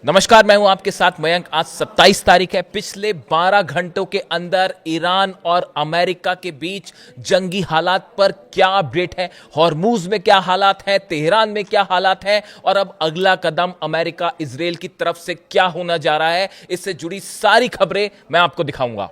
नमस्कार, मैं हूं आपके साथ मयंक। आज 27 तारीख है। पिछले 12 घंटों के अंदर ईरान और अमेरिका के बीच जंगी हालात पर क्या अपडेट है, हॉर्मूज में क्या हालात है, तेहरान में क्या हालात है और अब अगला कदम अमेरिका इजराइल की तरफ से क्या होने जा रहा है, इससे जुड़ी सारी खबरें मैं आपको दिखाऊंगा।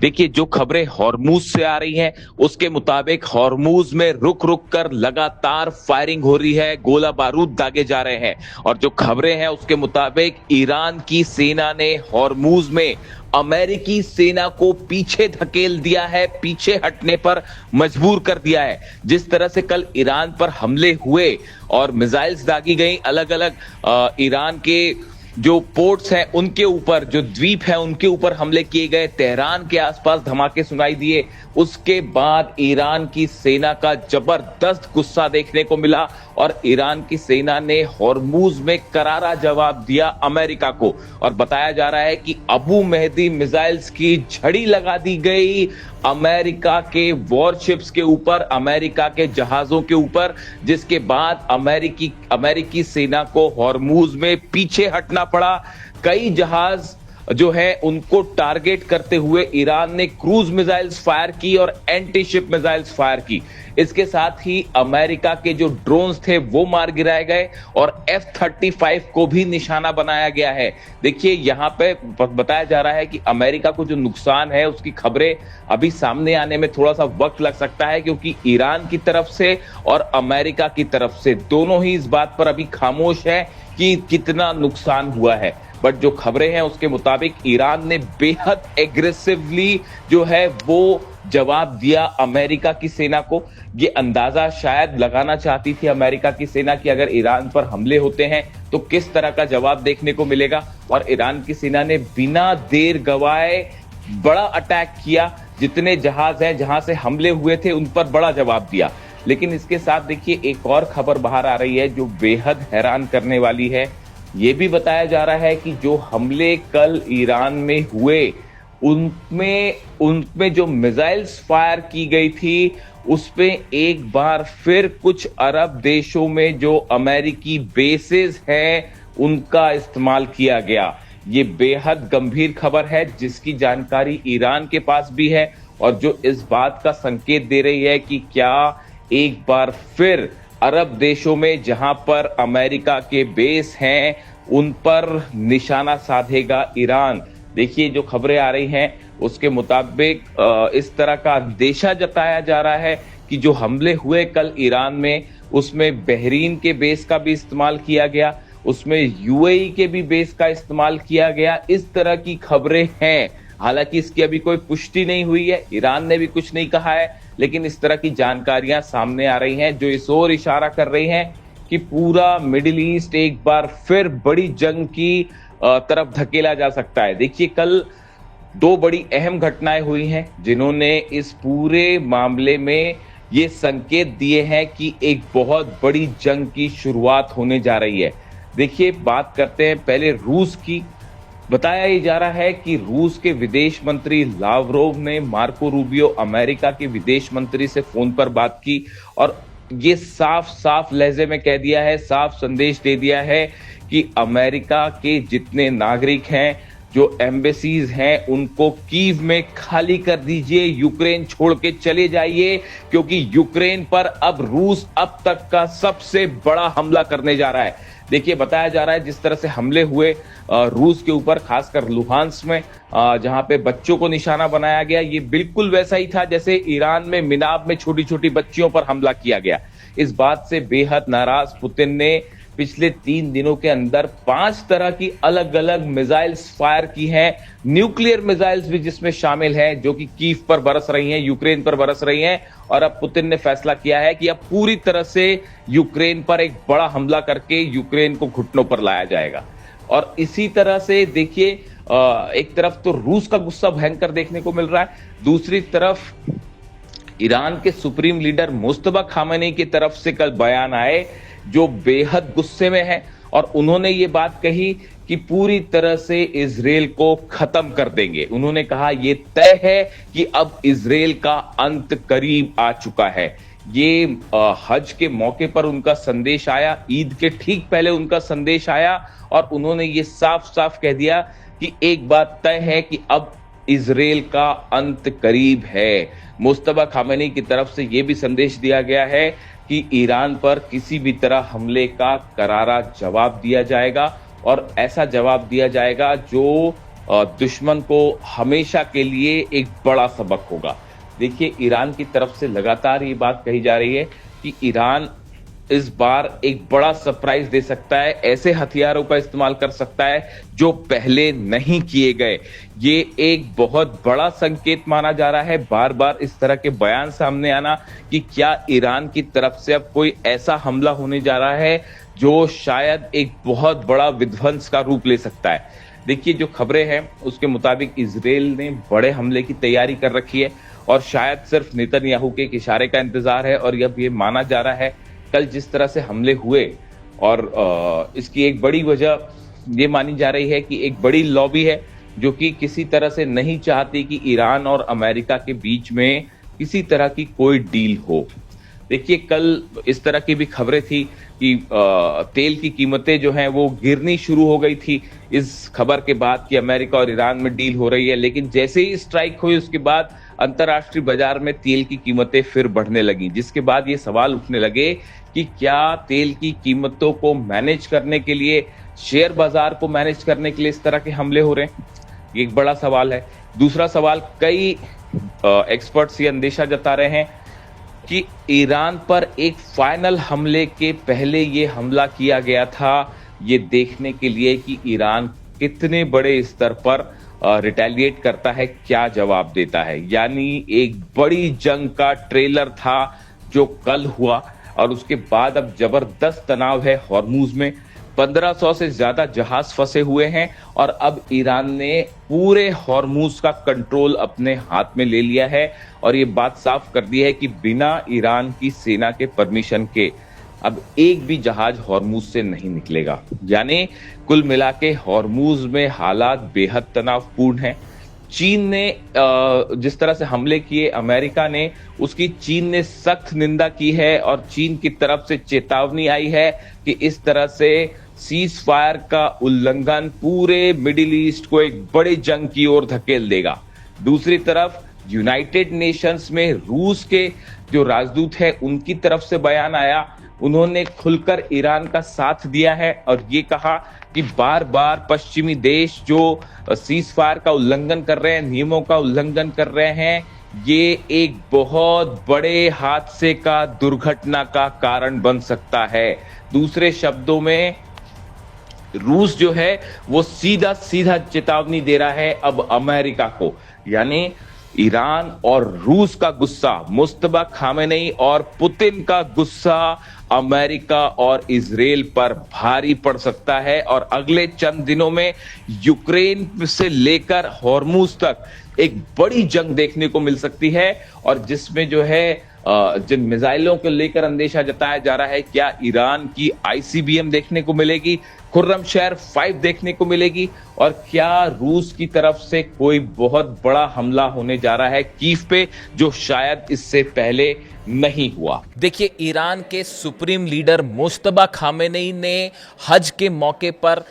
देखिए, जो खबरें हॉर्मूज से आ रही हैं उसके मुताबिक हॉर्मूज में रुक रुक कर लगातार फायरिंग हो रही है, गोला बारूद दागे जा रहे हैं। और जो खबरें हैं उसके मुताबिक ईरान की सेना ने हॉर्मूज में अमेरिकी सेना को पीछे धकेल दिया है, पीछे हटने पर मजबूर कर दिया है। जिस तरह से कल ईरान पर हमले हुए और मिसाइल्स दागी गई अलग अलग ईरान के जो पोर्ट्स हैं उनके ऊपर, जो द्वीप है उनके ऊपर हमले किए गए, तेहरान के आसपास धमाके सुनाई दिए, उसके बाद ईरान की सेना का जबरदस्त गुस्सा देखने को मिला और ईरान की सेना ने हॉर्मूज में करारा जवाब दिया अमेरिका को। और बताया जा रहा है कि अबू मेहदी मिसाइल्स की झड़ी लगा दी गई अमेरिका के वॉरशिप्स के ऊपर, अमेरिका के जहाजों के ऊपर, जिसके बाद अमेरिकी सेना को हॉर्मूज में पीछे हटना पड़ा। कई जहाज जो है उनको टारगेट करते हुए ईरान ने क्रूज मिसाइल्स फायर की और एंटी शिप मिसाइल्स फायर की। इसके साथ ही अमेरिका के जो ड्रोन्स थे वो मार गिराए गए और F-35 को भी निशाना बनाया गया है। देखिए, यहां पे बताया जा रहा है कि अमेरिका को जो नुकसान है उसकी खबरें अभी सामने आने में थोड़ा सा वक्त लग सकता है, क्योंकि ईरान की तरफ से और अमेरिका की तरफ से दोनों ही इस बात पर अभी खामोश है कि कितना नुकसान हुआ है। बट जो खबरें हैं उसके मुताबिक ईरान ने बेहद एग्रेसिवली जो है वो जवाब दिया अमेरिका की सेना को। ये अंदाजा शायद लगाना चाहती थी अमेरिका की सेना कि अगर ईरान पर हमले होते हैं तो किस तरह का जवाब देखने को मिलेगा, और ईरान की सेना ने बिना देर गवाए बड़ा अटैक किया। जितने जहाज हैं जहां से हमले हुए थे उन पर बड़ा जवाब दिया। लेकिन इसके साथ देखिए, एक और खबर बाहर आ रही है जो बेहद हैरान करने वाली है। ये भी बताया जा रहा है कि जो हमले कल ईरान में हुए उनमें जो मिसाइल्स फायर की गई थी उसपे एक बार फिर कुछ अरब देशों में जो अमेरिकी बेसेस हैं उनका इस्तेमाल किया गया। ये बेहद गंभीर खबर है जिसकी जानकारी ईरान के पास भी है और जो इस बात का संकेत दे रही है कि क्या एक बार फिर अरब देशों में जहां पर अमेरिका के बेस हैं उन पर निशाना साधेगा ईरान। देखिए, जो खबरें आ रही हैं उसके मुताबिक इस तरह का अंदेशा जताया जा रहा है कि जो हमले हुए कल ईरान में उसमें बहरीन के बेस का भी इस्तेमाल किया गया, उसमें यूएई के भी बेस का इस्तेमाल किया गया। इस तरह की खबरें हैं। हालांकि इसकी अभी कोई पुष्टि नहीं हुई है, ईरान ने भी कुछ नहीं कहा है, लेकिन इस तरह की जानकारियां सामने आ रही हैं जो इस ओर इशारा कर रही हैं कि पूरा मिडिल ईस्ट एक बार फिर बड़ी जंग की तरफ धकेला जा सकता है। देखिए, कल दो बड़ी अहम घटनाएं हुई हैं जिन्होंने इस पूरे मामले में ये संकेत दिए हैं कि एक बहुत बड़ी जंग की शुरुआत होने जा रही है। देखिए, बात करते हैं पहले रूस की। बताया ही जा रहा है कि रूस के विदेश मंत्री लावरोव ने मार्को रूबियो अमेरिका के विदेश मंत्री से फोन पर बात की और ये साफ साफ लहजे में कह दिया है, साफ संदेश दे दिया है कि अमेरिका के जितने नागरिक हैं, जो एम्बेसीज हैं, उनको कीव में खाली कर दीजिए, यूक्रेन छोड़ के चले जाइए, क्योंकि यूक्रेन पर अब रूस अब तक का सबसे बड़ा हमला करने जा रहा है। देखिए, बताया जा रहा है जिस तरह से हमले हुए रूस के ऊपर, खासकर लुहांस्क में जहां पे बच्चों को निशाना बनाया गया, ये बिल्कुल वैसा ही था जैसे ईरान में मिनाब में छोटी छोटी बच्चियों पर हमला किया गया। इस बात से बेहद नाराज पुतिन ने पिछले 3 दिनों के अंदर 5 तरह की अलग अलग मिसाइल्स फायर की हैं, न्यूक्लियर मिसाइल्स भी जिसमें शामिल हैं, जो कि कीव पर बरस रही हैं, यूक्रेन पर बरस रही हैं। और अब पुतिन ने फैसला किया है कि अब पूरी तरह से यूक्रेन पर एक बड़ा हमला करके यूक्रेन को घुटनों पर लाया जाएगा। और इसी तरह से देखिए, एक तरफ तो रूस का गुस्सा भयंकर देखने को मिल रहा है, दूसरी तरफ ईरान के सुप्रीम लीडर मुस्तफा खामेनी की तरफ से कल बयान आए जो बेहद गुस्से में है और उन्होंने ये बात कही कि पूरी तरह से इजराइल को खत्म कर देंगे। उन्होंने कहा ये तय है कि अब इजराइल का अंत करीब आ चुका है। ये हज के मौके पर उनका संदेश आया, ईद के ठीक पहले उनका संदेश आया और उन्होंने ये साफ साफ कह दिया कि एक बात तय है कि अब इजराइल का अंत करीब है। मुस्तफा खामेनी की तरफ से यह भी संदेश दिया गया है कि ईरान पर किसी भी तरह हमले का करारा जवाब दिया जाएगा और ऐसा जवाब दिया जाएगा जो दुश्मन को हमेशा के लिए एक बड़ा सबक होगा। देखिए, ईरान की तरफ से लगातार ये बात कही जा रही है कि ईरान इस बार एक बड़ा सरप्राइज दे सकता है, ऐसे हथियारों का इस्तेमाल कर सकता है जो पहले नहीं किए गए। ये एक बहुत बड़ा संकेत माना जा रहा है, बार बार इस तरह के बयान सामने आना कि क्या ईरान की तरफ से अब कोई ऐसा हमला होने जा रहा है जो शायद एक बहुत बड़ा विध्वंस का रूप ले सकता है। देखिए, जो खबरें हैं उसके मुताबिक इजराइल ने बड़े हमले की तैयारी कर रखी है और शायद सिर्फ नेतन्याहू के एक इशारे का इंतजार है। और अब ये माना जा रहा है कल जिस तरह से हमले हुए और इसकी एक बड़ी वजह ये मानी जा रही है कि एक बड़ी लॉबी है जो कि किसी तरह से नहीं चाहती कि ईरान और अमेरिका के बीच में किसी तरह की कोई डील हो। देखिए, कल इस तरह की भी खबरें थी कि तेल की कीमतें जो हैं वो गिरनी शुरू हो गई थी इस खबर के बाद कि अमेरिका और ईरान में डील हो रही है। लेकिन जैसे ही स्ट्राइक हुई उसके बाद अंतर्राष्ट्रीय बाजार में तेल की कीमतें फिर बढ़ने लगी, जिसके बाद ये सवाल उठने लगे कि क्या तेल की कीमतों को मैनेज करने के लिए, शेयर बाजार को मैनेज करने के लिए इस तरह के हमले हो रहे हैं। ये एक बड़ा सवाल है। दूसरा सवाल, कई एक्सपर्ट्स ये अंदेशा जता रहे हैं कि ईरान पर एक फाइनल हमले के पहले ये हमला किया गया था, ये देखने के लिए कि ईरान कितने बड़े स्तर पर रिटेलिएट करता है, क्या जवाब देता है। यानी एक बड़ी जंग का ट्रेलर था जो कल हुआ और उसके बाद अब जबरदस्त तनाव है हॉर्मुज में। 1500 से ज्यादा जहाज फंसे हुए हैं और अब ईरान ने पूरे हॉर्मुज का कंट्रोल अपने हाथ में ले लिया है और ये बात साफ कर दी है कि बिना ईरान की सेना के परमिशन के अब एक भी जहाज हॉर्मुज से नहीं निकलेगा। यानी कुल मिला के हॉर्मुज में हालात बेहद तनावपूर्ण हैं। चीन ने जिस तरह से हमले किए अमेरिका ने, उसकी चीन ने सख्त निंदा की है और चीन की तरफ से चेतावनी आई है कि इस तरह से सीज फायर का उल्लंघन पूरे मिडिल ईस्ट को एक बड़ी जंग की ओर धकेल देगा। दूसरी तरफ यूनाइटेड नेशंस में रूस के जो राजदूत है उनकी तरफ से बयान आया, उन्होंने खुलकर ईरान का साथ दिया है और ये कहा कि बार बार पश्चिमी देश जो सीज फायर का उल्लंघन कर रहे हैं, नियमों का उल्लंघन कर रहे हैं, ये एक बहुत बड़े हादसे का, दुर्घटना का कारण बन सकता है। दूसरे शब्दों में रूस जो है वो सीधा सीधा चेतावनी दे रहा है अब अमेरिका को। यानी ईरान और रूस का गुस्सा, मुस्तफा खामेनेई और पुतिन का गुस्सा अमेरिका और इजराइल पर भारी पड़ सकता है और अगले चंद दिनों में यूक्रेन से लेकर हॉर्मुज तक एक बड़ी जंग देखने को मिल सकती है और जिसमें जो है जिन मिसाइलों को लेकर अंदेशा जताया जा रहा है, क्या ईरान की आईसीबीएम देखने को मिलेगी, खुर्रमशहर 5 देखने को मिलेगी और क्या रूस की तरफ से कोई बहुत बड़ा हमला होने जा रहा है कीव पे, जो शायद इससे पहले नहीं हुआ। देखिए, ईरान के सुप्रीम लीडर मुस्तफा खामेनेई ने हज के मौके पर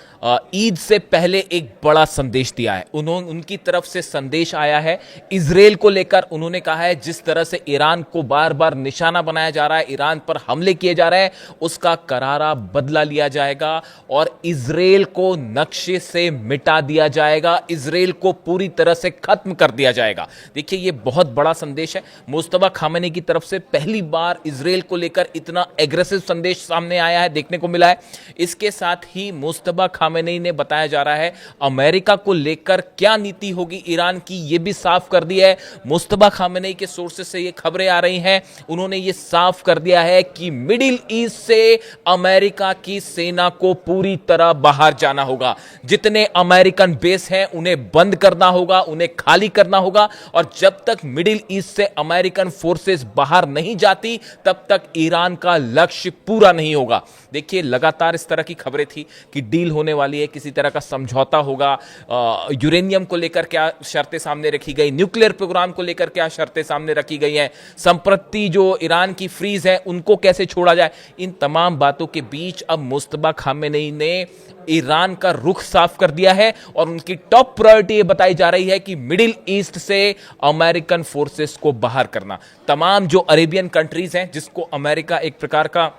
ईद से पहले एक बड़ा संदेश दिया है। उनकी तरफ से संदेश आया है इजराइल को लेकर। उन्होंने कहा है जिस तरह से ईरान को बार बार निशाना बनाया जा रहा है, ईरान पर हमले किए जा रहे हैं, उसका करारा बदला लिया जाएगा और इजराइल को नक्शे से मिटा दिया जाएगा, इजराइल को पूरी तरह से खत्म कर दिया जाएगा। देखिए, ये बहुत बड़ा संदेश है। मुस्तफा खामेनेई की तरफ से पहली बार इजराइल को लेकर इतना एग्रेसिव संदेश सामने आया है, देखने को मिला है। इसके साथ ही मुस्तफा खामेनेई ने बताया जा रहा है अमेरिका को लेकर क्या नीति होगी ईरान की, यह भी साफ कर दिया है। मुस्तफा खामेनेई के सोर्सेस से ये खबरें आ रही हैं, उन्होंने ये साफ कर दिया है कि मिडिल ईस्ट से अमेरिका की सेना को पूरी तरह बाहर जाना होगा। जितने अमेरिकन बेस हैं उन्हें बंद करना होगा, उन्हें खाली करना होगा और जब तक मिडिल ईस्ट से अमेरिकन फोर्सेस बाहर नहीं जाती तब तक ईरान का लक्ष्य पूरा नहीं होगा। देखिए, लगातार इस तरह की खबरें थी कि डील होने वाली है, किसी तरह का समझौता होगा, यूरेनियम को लेकर क्या शर्तें सामने रखी गई, न्यूक्लियर प्रोग्राम को लेकर क्या शर्तें सामने रखी गई हैं, संप्रति जो ईरान की फ्रीज है उनको कैसे छोड़ा जाए। इन तमाम बातों के बीच अब मुस्तफा खामेनेई ने ईरान का रुख साफ कर दिया है और उनकी टॉप प्रायोरिटी ये बताई जा रही है कि मिडिल ईस्ट से अमेरिकन फोर्सेस को बाहर करना। तमाम जो अरेबियन कंट्रीज हैं जिसको अमेरिका एक प्रकार का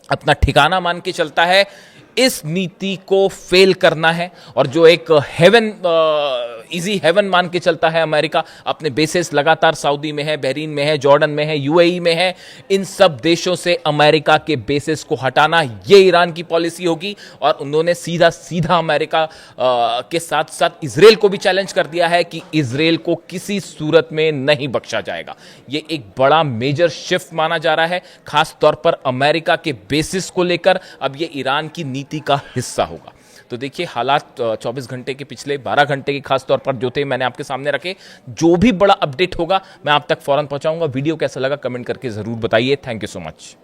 अपना ठिकाना मान के चलता है, इस नीति को फेल करना है। और जो एक हेवन, इजी हेवन मान के चलता है अमेरिका, अपने बेसेस लगातार सऊदी में है, बहरीन में है, जॉर्डन में है, यूएई में है, इन सब देशों से अमेरिका के बेसेस को हटाना, ये ईरान की पॉलिसी होगी। और उन्होंने सीधा सीधा अमेरिका के साथ साथ इजराइल को भी चैलेंज कर दिया है कि इजराइल को किसी सूरत में नहीं बख्शा जाएगा। ये एक बड़ा मेजर शिफ्ट माना जा रहा है, खास तौर पर अमेरिका के बेसिस को लेकर। अब ये ईरान की नीति का हिस्सा होगा। तो देखिए, हालात 24 घंटे के, पिछले 12 घंटे के खास तौर पर जो थे मैंने आपके सामने रखे। जो भी बड़ा अपडेट होगा मैं आप तक फौरन पहुंचाऊंगा। वीडियो कैसा लगा कमेंट करके जरूर बताइए। Thank you so much.